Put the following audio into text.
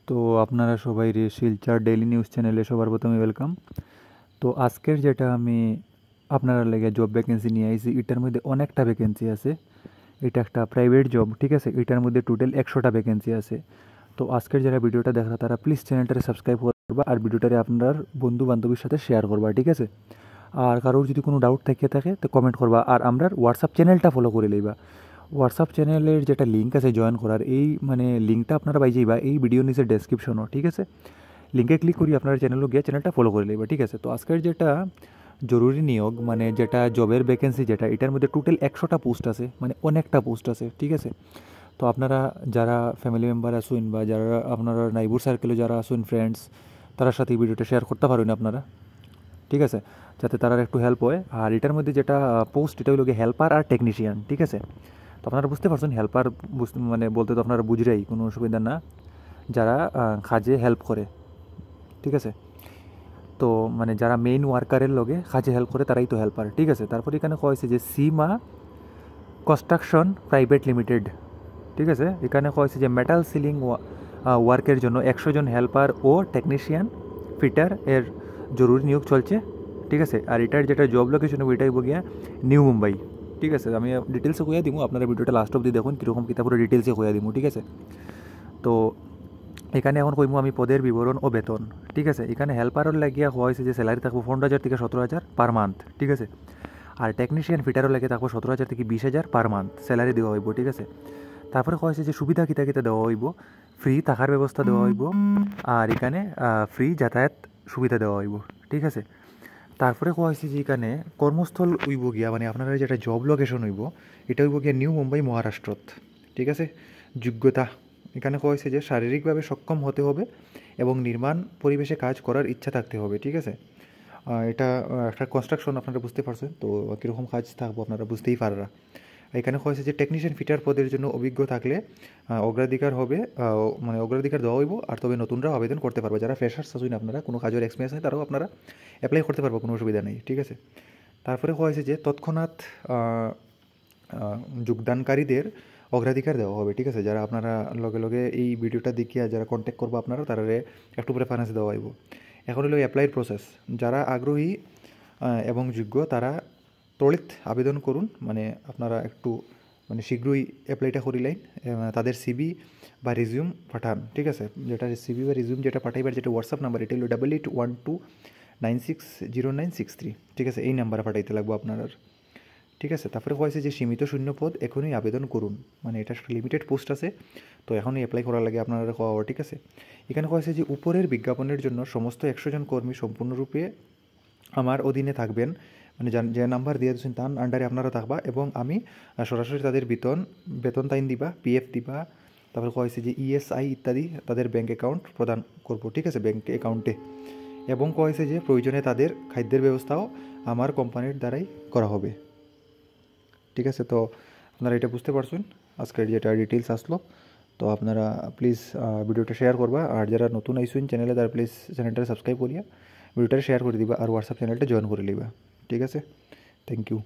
তো আপনারা সবাই শিলচর ডেইলি নিউজ চ্যানেলে সবার প্রথমে ওয়েলকাম। তো আজকের যেটা আমি আপনারা লেগে জব ভ্যাকেন্সি নিয়ে আইছি, এটার মধ্যে অনেকটা ভ্যাকেন্সি আছে। এটা একটা প্রাইভেট জব, ঠিক আছে। এটার মধ্যে টোটাল 100টা ভ্যাকেন্সি আছে। তো আজকের যারা ভিডিওটা দেখা তারা প্লিজ চ্যানেলটারে সাবস্ক্রাইব করবা আর ভিডিওটারে আপনার বন্ধু বান্ধবীর সাথে শেয়ার করবা, ঠিক আছে। আর কারোর যদি কোনো ডাউট থেকে থাকে তো কমেন্ট করবা, আর আমরা হোয়াটসঅ্যাপ চ্যানেলটা ফলো করে লইবা। হোয়াটসঅ্যাপ চ্যানেলের যেটা লিঙ্ক আছে জয়েন করার, এই লিঙ্কটা আপনারা পাই যাইবা এই ভিডিও নিচে ডেসক্রিপশনও, ঠিক আছে। লিঙ্কে ক্লিক করি আপনার চ্যানেলও গিয়ে চ্যানেলটা ফলো করে লইবা, ঠিক আছে। তো আজকের যেটা জরুরি নিয়োগ যেটা জবের ভ্যাকেন্সি যেটা, এটার মধ্যে টোটাল 100টা পোস্ট আছে, অনেকটা পোস্ট আছে, ঠিক আছে। তো আপনারা যারা ফ্যামিলি মেম্বার আসুন বা যারা আপনারা নাইবর সার্কেলে যারা আসুন ফ্রেন্ডস, তার সাথে এই ভিডিওটা শেয়ার করতে পারেন আপনারা, ঠিক আছে, যাতে তারা একটু হেল্প হয়। আর এটার মধ্যে যেটা পোস্ট, এটা হলো হেল্পার আর টেকনিশিয়ান, ঠিক আছে। তো আপনারা বুঝতে পারছেন হেল্পার বলতে তো আপনারা বুঝরাই, কোনো অসুবিধা না, যারা কাজে হেল্প করে, ঠিক আছে। তো যারা মেইন ওয়ার্কারের লগে কাজে হেল্প করে তারাই তো হেল্পার, ঠিক আছে। তারপরে এখানে কয়েছে যে সীমা কনস্ট্রাকশন প্রাইভেট লিমিটেড, ঠিক আছে। এখানে কয়েছে যে মেটাল সিলিং ওয়ার্কের জন্য 100 জন হেল্পার ও টেকনিশিয়ান ফিটার এর জরুরি নিয়োগ চলছে, ঠিক আছে। আর এটার যেটা জব লোকেশন ওইটাই গিয়া নিউ মুম্বাই, ঠিক আছে। আমি ডিটেলসে কইয়া দিব, আপনারা ভিডিওটা লাস্ট অব্দি দেখুন কীরকম কিতাপুরে ডিটেলসে কইয়া দিব, ঠিক আছে। তো এখানে এখন কইমু আমি পদের বিবরণ ও বেতন, ঠিক আছে। এখানে হেল্পারের লাগিয়া হওয়া হয়েছে যে স্যালারি থাকবো 15,000 থেকে 17,000 পার মান্থ, ঠিক আছে। আর টেকনিশিয়ান ফিটারের লাগে থাকবো 17,000 থেকে 20,000 পার মান্থ স্যালারি দেওয়া হইব, ঠিক আছে। তারপরে হয়েছে যে সুবিধা কিতা কিতা দেওয়া হইব, ফ্রি থাকার ব্যবস্থা দেওয়া হইব, আর এখানে ফ্রি যাতায়াত সুবিধা দেওয়া হইব, ঠিক আছে। তারপরে কোয়া হয়েছে যে এখানে কর্মস্থল হইব গিয়া আপনারা যেটা জব লোকেশন হইব, এটা হইব গিয়া নিউ মুম্বাই মহারাষ্ট্রত, ঠিক আছে। যোগ্যতা এখানে কোয়া হয়েছে যে শারীরিকভাবে সক্ষম হতে হবে এবং নির্মাণ পরিবেশে কাজ করার ইচ্ছা থাকতে হবে, ঠিক আছে। এটা একটা কনস্ট্রাকশন, আপনারা বুঝতে পারছেন তো কীরকম কাজ থাকবো আপনারা বুঝতেই পাররা। এখানে হয়েছে যে টেকনিশিয়ান ফিটার পদের জন্য অভিজ্ঞ থাকলে অগ্রাধিকার হবে, অগ্রাধিকার দেওয়া হইব। আর তবে নতুনরাও আবেদন করতে পারবে, যারা ফ্রেশার্স আছেন আপনারা, কোনো কাজের এক্সপিরিয়েন্স নেই, তারাও আপনারা অ্যাপ্লাই করতে পারবো, কোনো অসুবিধা নেই, ঠিক আছে। তারপরে হয়েছে যে তৎক্ষণাৎ যোগদানকারীদের অগ্রাধিকার দেওয়া হবে, ঠিক আছে। যারা আপনারা লগে লগে এই ভিডিওটা দেখিয়া যারা কন্ট্যাক্ট করবো আপনারা, তারা একটু প্রেফারেন্স দেওয়া হইব। এখন হলো অ্যাপ্লাইয়ের প্রসেস। যারা আগ্রহী এবং যোগ্য তারা ত্বরিত আবেদন করুন, আপনারা একটু শীঘ্রই অ্যাপ্লাইটা করিলেন, তাদের সিবি বা রিজিউম পাঠান, ঠিক আছে। যেটা সিবি বা রিজিউম যেটা পাঠাইবার যেটা হোয়াটসঅ্যাপ নাম্বার, এটা হলো 8812960963, ঠিক আছে। এই নাম্বারে পাঠাইতে লাগবো আপনার, ঠিক আছে। তারপরে হয়েছে যে সীমিত শূন্য পদ, এখনই আবেদন করুন, এটা লিমিটেড পোস্ট আছে, তো এখনই অ্যাপ্লাই করার লাগে আপনারা হওয়া, ঠিক আছে। এখানে হয়েছে যে উপরের বিজ্ঞাপনের জন্য সমস্ত 100 জন কর্মী সম্পূর্ণরূপে আমার অধীনে থাকবেন, যে নাম্বার দিয়ে দিচ্ছেন তার আন্ডারে আপনারা থাকবা, এবং আমি সরাসরি তাদের বেতন তাইন দিবা, পিএফ দিবা, তারপরে হয়েছে যে ইএসআই ইত্যাদি তাদের ব্যাঙ্ক অ্যাকাউন্ট প্রদান করব, ঠিক আছে, ব্যাঙ্ক অ্যাকাউন্টে। এবং হয়েছে যে প্রয়োজনে তাদের খাদ্যের ব্যবস্থাও আমার কোম্পানির দ্বারাই করা হবে, ঠিক আছে। তো আপনারা এটা বুঝতে পারছেন আজকের যেটা ডিটেলস আসলো। তো আপনারা প্লিজ ভিডিওটা শেয়ার করবা, আর যারা নতুন আইসুন চ্যানেলে তারা প্লিজ চ্যানেলটা সাবস্ক্রাইব করিয়া ভিডিওটা শেয়ার করে দিবা, আর হোয়াটসঅ্যাপ চ্যানেলটা জয়েন করে লিবা, ঠিক আছে। Thank you.